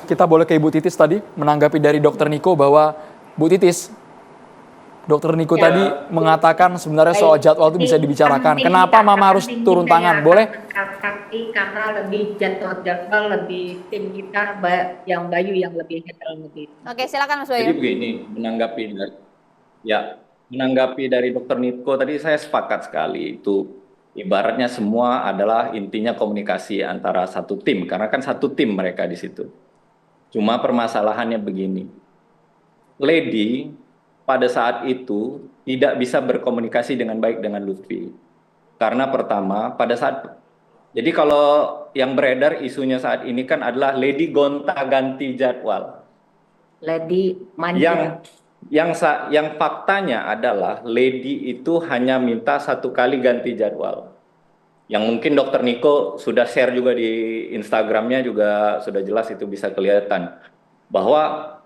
Kita boleh ke Ibu Titis tadi menanggapi dari Dokter Niko bahwa Bu Titis, Dokter Niko tadi mengatakan sebenarnya soal jadwal itu bisa dibicarakan. Kenapa Mama harus turun tangan? Boleh? Tapi karena lebih jadwal lebih tim kita yang Bayu yang lebih handle lebih. Oke, silakan Mas Jadi Bayu. begini, menanggapi dari Dokter Niko tadi saya sepakat sekali itu ibaratnya semua adalah intinya komunikasi antara satu tim karena kan satu tim mereka di situ. Cuma permasalahannya begini, Lady pada saat itu tidak bisa berkomunikasi dengan baik dengan Lutfi. Karena pertama, jadi kalau yang beredar isunya saat ini kan adalah Lady gonta-ganti jadwal. Lady manja. Yang faktanya adalah Lady itu hanya minta 1 kali ganti jadwal. Yang mungkin Dokter Niko sudah share juga di Instagramnya juga sudah jelas itu bisa kelihatan bahwa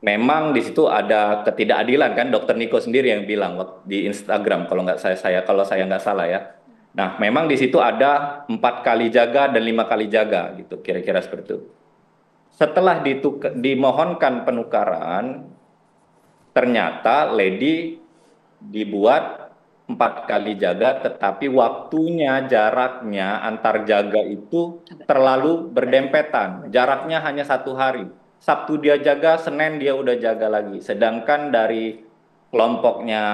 memang di situ ada ketidakadilan kan Dokter Niko sendiri yang bilang di Instagram kalau saya nggak salah ya. Nah memang di situ ada 4 kali jaga dan 5 kali jaga gitu kira-kira seperti itu. Setelah dimohonkan penukaran, ternyata Lady dibuat 4 kali jaga, tetapi waktunya, jaraknya antar jaga itu terlalu berdempetan. Jaraknya hanya 1 hari. Sabtu dia jaga, Senin dia udah jaga lagi. Sedangkan dari kelompoknya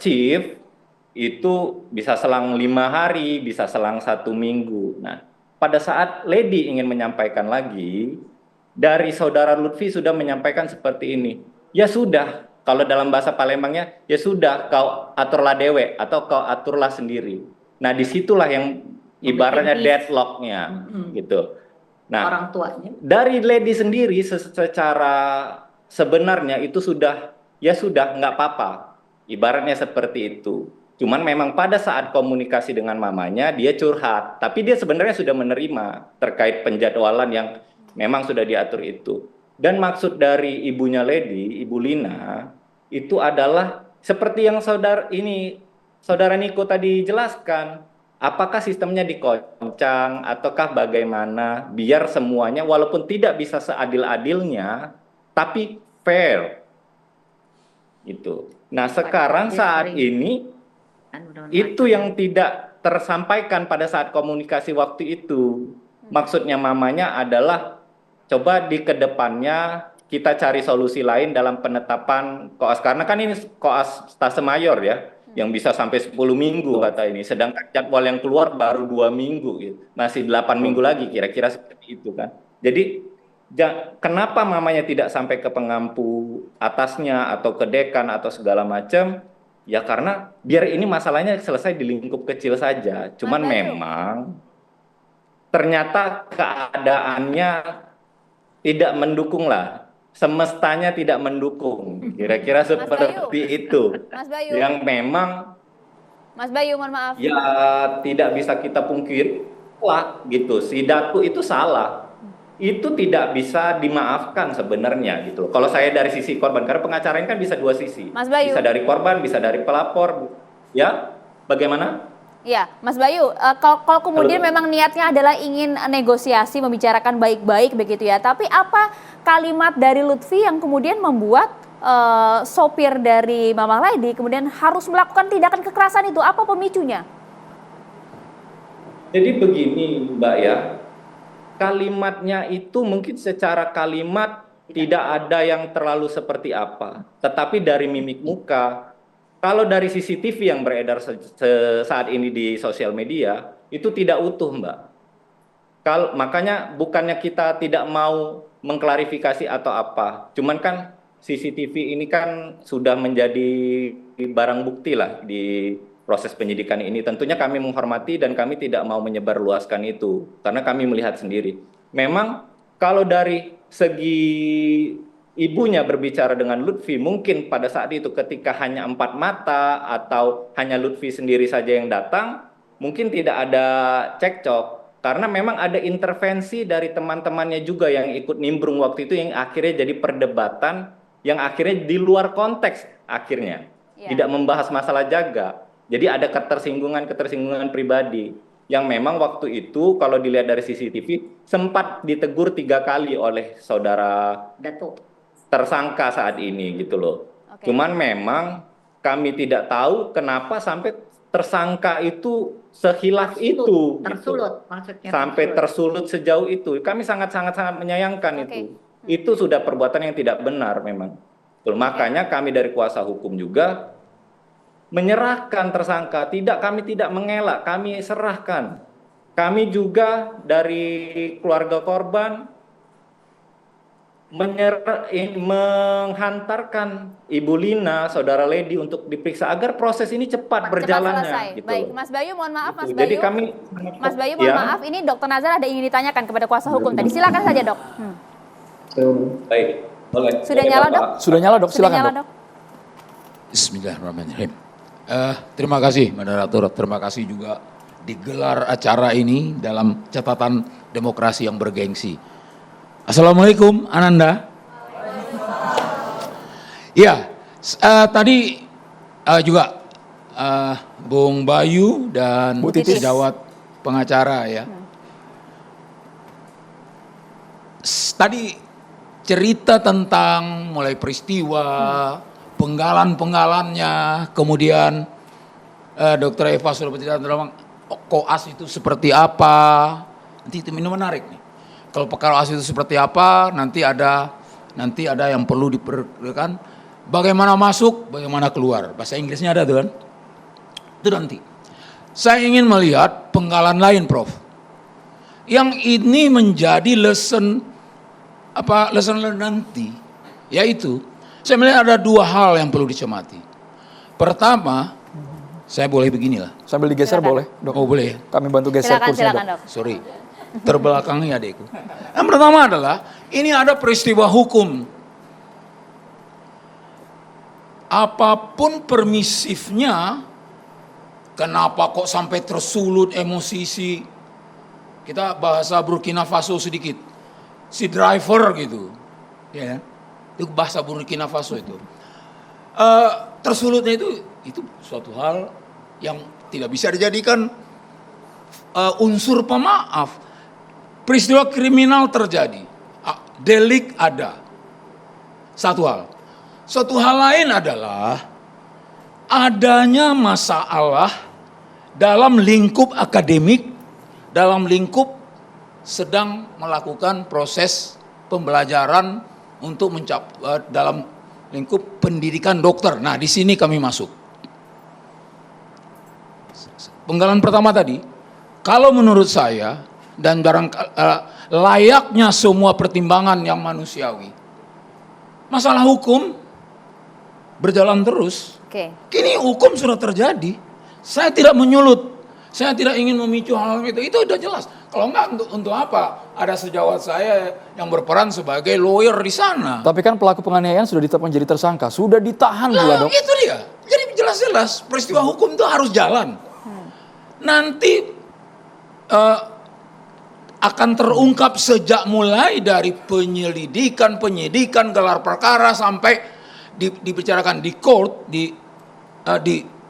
Chief itu bisa selang 5 hari, bisa selang 1 minggu. Nah, pada saat Lady ingin menyampaikan lagi, dari saudara Lutfi sudah menyampaikan seperti ini. Ya sudah, kalau dalam bahasa Palembangnya, ya sudah kau aturlah dewe atau kau aturlah sendiri. Nah disitulah yang ibaratnya deadlocknya gitu. Nah Orang tuanya. dari Lady sendiri secara sebenarnya itu sudah nggak apa-apa. Ibaratnya seperti itu. Cuman memang pada saat komunikasi dengan mamanya dia curhat, tapi dia sebenarnya sudah menerima terkait penjadwalan yang memang sudah diatur itu. Dan maksud dari ibunya Lady, Ibu Lina, itu adalah seperti yang saudara Niko tadi jelaskan. Apakah sistemnya dikoncang ataukah bagaimana biar semuanya walaupun tidak bisa seadil-adilnya, tapi fair. Itu. Nah sekarang saat ini itu yang tidak tersampaikan pada saat komunikasi waktu itu. Maksudnya mamanya adalah coba di kedepannya kita cari solusi lain dalam penetapan koas. Karena kan ini koas stase mayor ya, yang bisa sampai 10 minggu kata ini. Sedangkan jadwal yang keluar baru 2 minggu, gitu. Masih 8 minggu lagi kira-kira seperti itu kan. Jadi kenapa mamanya tidak sampai ke pengampu atasnya atau ke dekan atau segala macam? Ya karena biar ini masalahnya selesai di lingkup kecil saja. Cuman memang ternyata keadaannya tidak mendukung lah, semestanya tidak mendukung, kira-kira seperti itu. Mas Bayu. Yang memang Mas Bayu, mohon maaf. ya tidak bisa kita pungkiri lah gitu. Si Datuk itu salah, itu tidak bisa dimaafkan sebenarnya gitu. Kalau saya dari sisi korban, karena pengacara ini kan bisa 2 sisi, Mas Bayu. bisa dari korban, bisa dari pelapor, ya. Bagaimana? Ya, Mas Bayu, kalau kemudian memang niatnya adalah ingin negosiasi, membicarakan baik-baik begitu ya. Tapi apa kalimat dari Lutfi yang kemudian membuat sopir dari Mama Lady kemudian harus melakukan tindakan kekerasan itu? Apa pemicunya? Jadi begini Mbak ya, kalimatnya itu mungkin secara kalimat tidak ada yang terlalu seperti apa. Tetapi dari mimik muka, kalau dari CCTV yang beredar saat ini di sosial media, itu tidak utuh Mbak. Makanya bukannya kita tidak mau mengklarifikasi atau apa. Cuman kan CCTV ini kan sudah menjadi barang bukti lah di proses penyidikan ini. Tentunya kami menghormati dan kami tidak mau menyebarluaskan itu. Karena kami melihat sendiri. Memang kalau dari segi ibunya berbicara dengan Lutfi, mungkin pada saat itu ketika hanya 4 mata atau hanya Lutfi sendiri saja yang datang, mungkin tidak ada cekcok. Karena memang ada intervensi dari teman-temannya juga yang ikut nimbrung waktu itu yang akhirnya jadi perdebatan yang akhirnya di luar konteks akhirnya. Tidak membahas masalah jaga. Jadi ada ketersinggungan pribadi. yang memang waktu itu kalau dilihat dari CCTV sempat ditegur 3 kali oleh saudara Datuk. tersangka saat ini gitu loh. Oke. Cuman memang kami tidak tahu kenapa sampai tersangka itu sehilaf itu gitu. Tersulut maksudnya. Sampai tersulut sejauh itu. Kami sangat menyayangkan Oke. itu. Itu sudah perbuatan yang tidak benar memang. Betul. Makanya kami dari kuasa hukum juga menyerahkan tersangka. Kami tidak mengelak, kami serahkan. Kami juga dari keluarga korban menghantarkan Ibu Lina, Saudara Lady untuk diperiksa agar proses ini cepat berjalannya. selesai. Gitu. Baik, Mas Bayu, mohon maaf, Mas Gitu. Bayu. Jadi kami, Mas Bayu, mohon maaf, ini Dokter Nazar ada ingin ditanyakan kepada kuasa hukum tadi. Silakan saja, Dok. Baik, boleh. Sudah Boleh, nyala, Bapak. Dok? Sudah nyala, Dok. Sudah Silakan, nyala, Dok. Dok. Bismillahirrahmanirrahim. Terima kasih moderator, terima kasih juga digelar acara ini dalam catatan demokrasi yang bergengsi. Assalamualaikum Ananda. Ya, tadi juga Bung Bayu dan Bu Titis. sejawat pengacara ya. Tadi cerita tentang mulai peristiwa, penggalan-penggalannya, kemudian Dr. Eva sudah bercerita tentang koas itu seperti apa. Nanti itu menarik nih. Kalau koas itu seperti apa, nanti ada yang perlu diperlukan. Bagaimana masuk, bagaimana keluar. Bahasa Inggrisnya ada tuh kan. Itu nanti. Saya ingin melihat penggalan lain, Prof. Yang ini menjadi lesson learn nanti, yaitu saya melihat ada 2 hal yang perlu dicermati. Pertama, saya boleh beginilah. Sambil digeser Silakan. boleh, Dok. Oh boleh ya? Kami bantu geser Silakan, kursinya, silakan, Dok. Dok. Sorry, terbelakangnya adekku. Yang pertama adalah, ini ada peristiwa hukum. Apapun permisifnya, kenapa kok sampai tersulut emosi kita bahasa Burkina Faso sedikit, si driver gitu, ya, itu bahasa Burkina Faso itu. Tersulutnya itu suatu hal yang tidak bisa dijadikan unsur pemaaf. Peristiwa kriminal terjadi, delik ada. Satu hal. Satu hal lain adalah adanya masalah dalam lingkup akademik, dalam lingkup sedang melakukan proses pembelajaran untuk dalam lingkup pendidikan dokter. Nah, di sini kami masuk. Penggalan pertama tadi, kalau menurut saya dan layaknya semua pertimbangan yang manusiawi, masalah hukum berjalan terus. Oke. Kini hukum sudah terjadi. Saya tidak menyulut. Saya tidak ingin memicu hal itu. Itu udah jelas. Kalau enggak untuk apa? Ada sejawat saya yang berperan sebagai lawyer di sana. Tapi kan pelaku penganiayaan sudah ditetapkan jadi tersangka. Sudah ditahan pula, Dok. Itu dia. Jadi jelas-jelas peristiwa hukum itu harus jalan. Nanti akan terungkap sejak mulai dari penyidikan, gelar perkara sampai dibicarakan di court, di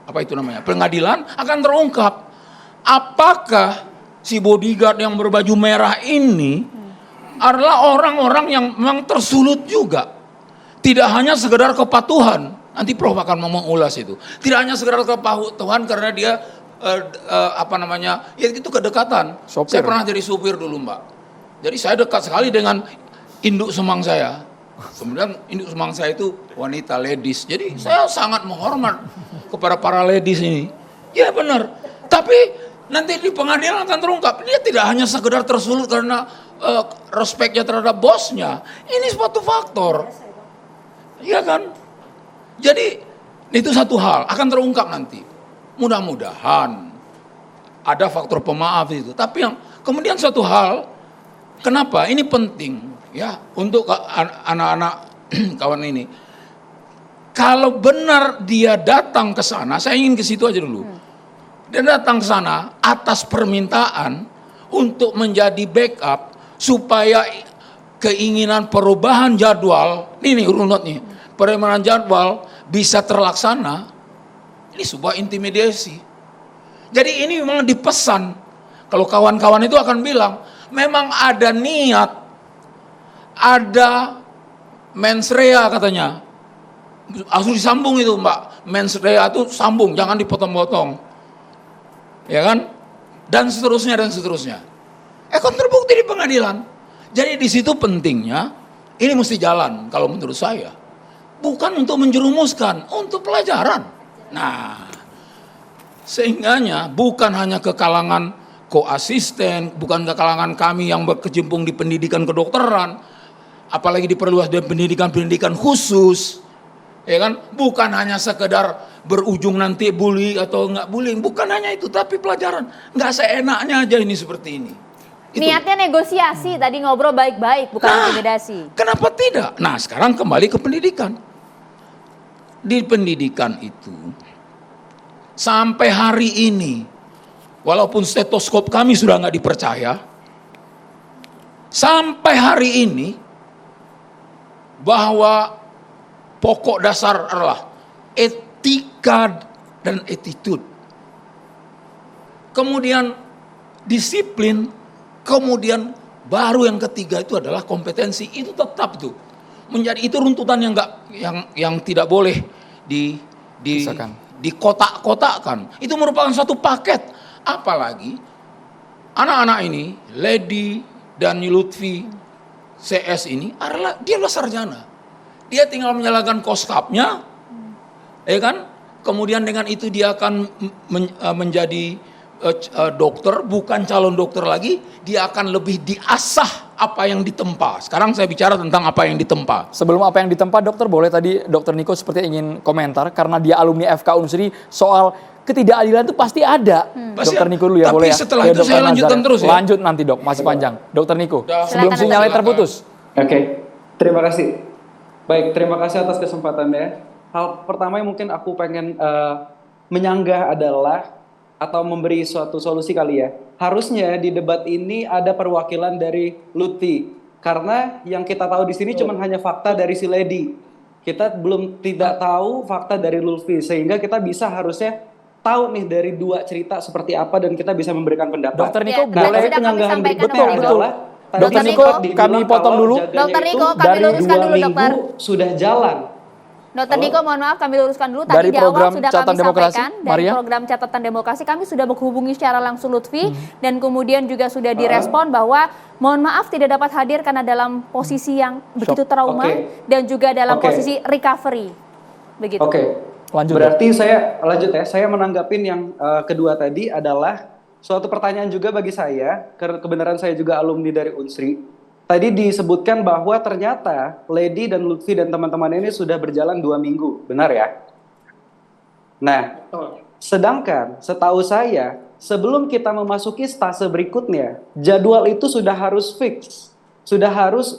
apa itu namanya, pengadilan, akan terungkap apakah si bodyguard yang berbaju merah ini adalah orang-orang yang memang tersulut juga. Tidak hanya sekedar kepatuhan. Nanti Prof akan mengulas itu. Tidak hanya sekedar kepatuhan karena dia ya itu kedekatan. Sopir. Saya pernah jadi supir dulu, Mbak. Jadi saya dekat sekali dengan induk semang saya. Kemudian induk semang saya itu wanita ladies. Jadi saya sangat menghormat kepada para ladies ini. Ya benar. Tapi nanti di pengadilan akan terungkap. Dia tidak hanya sekedar tersulut karena respeknya terhadap bosnya. Ini suatu faktor. Iya kan? Jadi itu satu hal akan terungkap nanti. Mudah-mudahan ada faktor pemaaf itu. Tapi yang kemudian satu hal, kenapa ini penting ya untuk anak-anak kawan ini. Kalau benar dia datang ke sana, saya ingin ke situ aja dulu. Dia datang ke sana atas permintaan untuk menjadi backup supaya keinginan perubahan jadwal, ini runutnya, perubahan jadwal bisa terlaksana. Ini sebuah intimidasi. Jadi ini memang dipesan Kalau kawan-kawan itu akan bilang, memang ada niat, ada mens rea katanya. Harus disambung itu Mbak. Mens rea itu sambung, jangan dipotong-potong. Ya kan? Dan seterusnya, dan seterusnya. Kan terbukti di pengadilan. Jadi di situ pentingnya, ini mesti jalan kalau menurut saya. Bukan untuk menjerumuskan, untuk pelajaran. Nah, sehingganya bukan hanya ke kalangan koasisten, bukan ke kalangan kami yang berkecimpung di pendidikan kedokteran, apalagi diperluas dari pendidikan-pendidikan khusus, ya kan? Bukan hanya sekedar berujung nanti bully atau enggak bullying, bukan hanya itu, tapi pelajaran. Enggak seenaknya aja ini seperti ini. Itu. Niatnya negosiasi, tadi ngobrol baik-baik, bukan intimidasi. Kenapa tidak? Nah, sekarang kembali ke pendidikan. Di pendidikan itu, sampai hari ini, walaupun stetoskop kami sudah nggak dipercaya, sampai hari ini, bahwa pokok dasar adalah etika dan attitude. Kemudian disiplin, kemudian baru yang ketiga itu adalah kompetensi. Itu tetap tuh menjadi itu runtutan yang yang tidak boleh di kotak-kotakkan. Itu merupakan satu paket. Apalagi anak-anak ini, Lady dan Lutfi CS ini dia adalah sarjana. Dia tinggal menjalankan koskapnya, ya kan? Kemudian dengan itu dia akan menjadi dokter, bukan calon dokter lagi. Dia akan lebih diasah apa yang ditempa. Sekarang saya bicara tentang apa yang ditempa. Sebelum apa yang ditempa, dokter boleh tadi dokter Niko seperti ingin komentar karena dia alumni FK Unsri soal ketidakadilan itu pasti ada. Dokter Niko dulu ya, tapi boleh ya. setelah ya, itu saya lanjutkan terus ya. Lanjut nanti dok, masih panjang. Dokter Niko, sebelum Silakan, sinyalnya silakan. terputus. Oke, terima kasih. Baik, terima kasih atas kesempatannya. Hal pertama yang mungkin aku pengen menyanggah adalah atau memberi suatu solusi kali ya. Harusnya di debat ini ada perwakilan dari Lutfi. Karena yang kita tahu di sini cuma hanya fakta dari si Lady. Kita tidak tahu fakta dari Lutfi, sehingga kita bisa harusnya tahu nih dari dua cerita seperti apa dan kita bisa memberikan pendapat. Dokter Niko Ya, boleh sudah kami penyanggahan sampaikan berikutnya dulu. adalah tadi Dokter Niko, sempat dibilang kami potong kalau dulu. jaganya Dokter itu Niko, kami dari luruskan 2 dulu, minggu dokter. sudah jalan. Dokter Niko, mohon maaf kami luruskan dulu. Tadi Dari di awal program sudah Catatan kami Demokrasi, sampaikan dari Maria. program Catatan Demokrasi kami sudah menghubungi secara langsung Lutfi dan kemudian juga sudah direspon bahwa mohon maaf tidak dapat hadir karena dalam posisi yang begitu trauma Oke. dan juga dalam Oke. posisi recovery. Begitu. Oke. Lanjut. Berarti saya lanjut ya. Saya menanggapin yang kedua tadi adalah suatu pertanyaan juga bagi saya. Kebenaran saya juga alumni dari Unsri. Tadi disebutkan bahwa ternyata Lady dan Lutfi dan teman-teman ini sudah berjalan 2 minggu. Benar ya? Nah, sedangkan setahu saya sebelum kita memasuki stase berikutnya, jadwal itu sudah harus fix. Sudah harus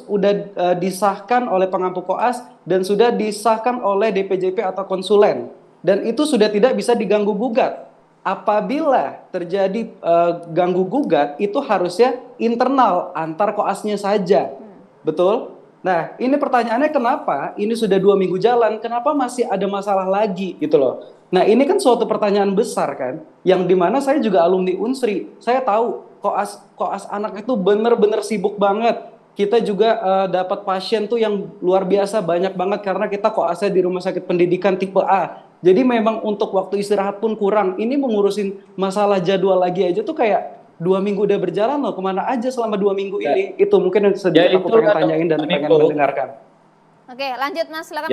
disahkan oleh pengampu koas dan sudah disahkan oleh DPJP atau konsulen. Dan itu sudah tidak bisa diganggu gugat. Apabila terjadi ganggu gugat, itu harusnya internal antar koasnya saja. Betul? Nah, ini pertanyaannya kenapa ini sudah 2 minggu jalan, kenapa masih ada masalah lagi gitu loh. Nah, ini kan suatu pertanyaan besar kan, yang dimana saya juga alumni Unsri. Saya tahu koas anak itu benar-benar sibuk banget. Kita juga dapat pasien tuh yang luar biasa banyak banget karena kita koasnya di rumah sakit pendidikan tipe A. Jadi memang untuk waktu istirahat pun kurang. Ini mengurusin masalah jadwal lagi aja tuh kayak 2 minggu udah berjalan loh. Kemana aja selama 2 minggu ini? Itu mungkin yang sedikit aku pengen tanyain dan pengen mendengarkan. Oke, lanjut Mas, silakan.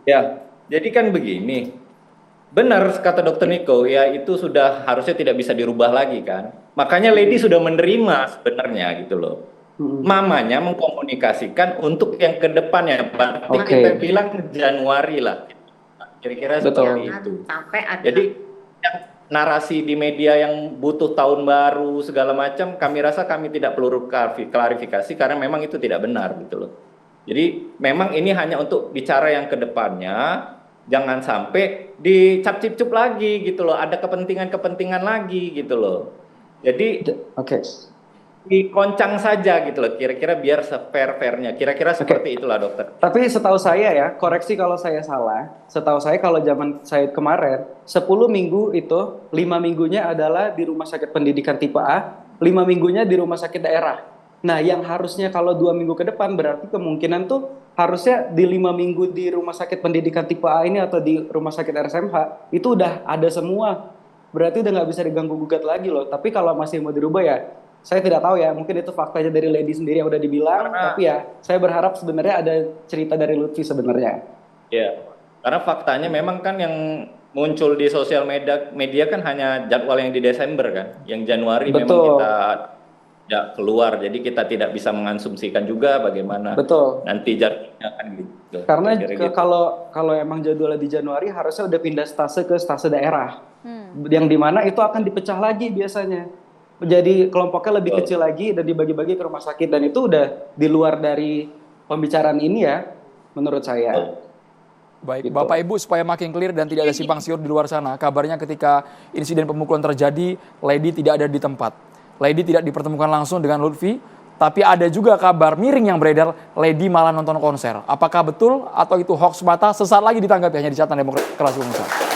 Ya, jadi kan begini. Benar kata Dokter Niko, ya itu sudah harusnya tidak bisa dirubah lagi kan. Makanya Lady sudah menerima sebenarnya gitu loh. Mamanya mengkomunikasikan untuk yang ke depannya. Berarti kita bilang Januari lah. Kira-kira seperti itu. Sampai ada. Jadi narasi di media yang butuh tahun baru segala macam, kami rasa kami tidak perlu klarifikasi karena memang itu tidak benar gitu loh. Jadi memang ini hanya untuk bicara yang ke depannya, jangan sampai dicap-cip-cup lagi gitu loh. Ada kepentingan-kepentingan lagi gitu loh. Jadi dikoncang saja gitu loh, kira-kira biar se-fair-fairnya, kira-kira seperti itulah dokter. Tapi setahu saya ya, koreksi kalau saya salah, setahu saya kalau zaman saya kemarin, 10 minggu itu, 5 minggunya adalah di rumah sakit pendidikan tipe A, 5 minggunya di rumah sakit daerah. Nah, yang harusnya kalau 2 minggu ke depan, berarti kemungkinan tuh harusnya di 5 minggu di rumah sakit pendidikan tipe A ini atau di rumah sakit RSMH, itu udah ada semua. Berarti udah nggak bisa diganggu-gugat lagi loh. Tapi kalau masih mau dirubah ya, saya tidak tahu ya, mungkin itu faktanya dari Lady sendiri yang udah dibilang, tapi ya saya berharap sebenarnya ada cerita dari Lutfi sebenarnya. Ya, karena faktanya memang kan yang muncul di sosial media kan hanya jadwal yang di Desember kan, yang Januari memang Betul. kita tidak keluar, jadi kita tidak bisa mengasumsikan juga bagaimana Betul. nanti jadwalnya kan gitu. Karena Kira-kira gitu. kalau emang jadwalnya di Januari harusnya udah pindah stase ke stase daerah. Yang dimana itu akan dipecah lagi biasanya. Jadi kelompoknya lebih Betul. kecil lagi dan dibagi-bagi ke rumah sakit, dan itu udah di luar dari pembicaraan ini ya, menurut saya. Baik, Gitu. Bapak Ibu, supaya makin clear dan tidak ada simpang siur di luar sana, kabarnya ketika insiden pemukulan terjadi, Lady tidak ada di tempat. Lady tidak dipertemukan langsung dengan Lutfi, tapi ada juga kabar miring yang beredar, Lady malah nonton konser. Apakah betul atau itu hoax semata? Sesaat lagi ditanggapi hanya di Catatan Demokrasi Indonesia.